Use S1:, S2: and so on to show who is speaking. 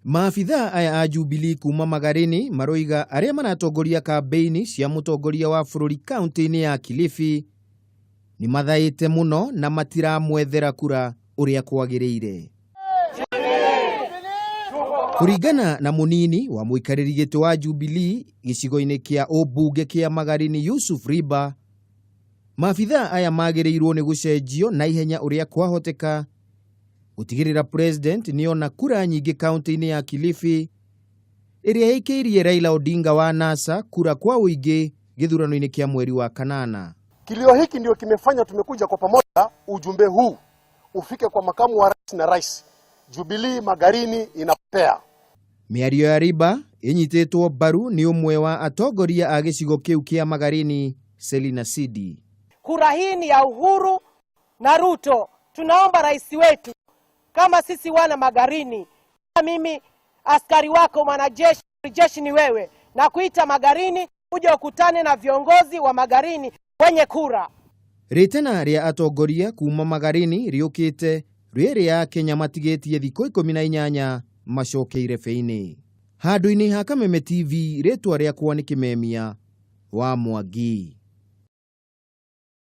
S1: Maafitha aya a Jubilee kuma Magarini maroiga aria maratongoria kampeini cia mutongoria wa bururi kaunti-ini ya Kilifi ni mathaite muno na matiramwethera kura uria kwagiriire. Kuringana na munini wa muikariri giti wa Jubilee gicigo-ini kia ubunge kia Magarini Yusuf Riba, maafitha aya magiriirwo ni gucenjio na ihenya uria kwahoteka gutigirira president niona kura nyingi kaunti-ini ya Kilifi iria heikirie Raila Odinga wa NASA kura kwa wingi githurano-ini kia mweri wa kanana.
S2: Kilio hiki ndio kimefanya tumekuja kwa pamoja ujumbe huu ufike kwa makamu wa rais na rais. Jubilee Magarini inapea.
S1: Miario ya Riba inyitetwo baru ni umwe wa atongoria a gicigo kiu kia Magarini, Selina Sidi.
S3: Kura hii ni ya Uhuru na Ruto. Tunaomba rais wetu, kama sisi wana Magarini, mimi askari wako mwanajeshi, jeshi ni wewe, na kuita Magarini uje ukutane na viongozi wa Magarini wenye kura.
S1: Ritena ria atongoria kuma Magarini riukite riri ya Kenya matigetie thikũ 18 macokeire feini. Handu-ini ha Kameme TV, ritwa riakwa ni Kimemia wa Mwangi.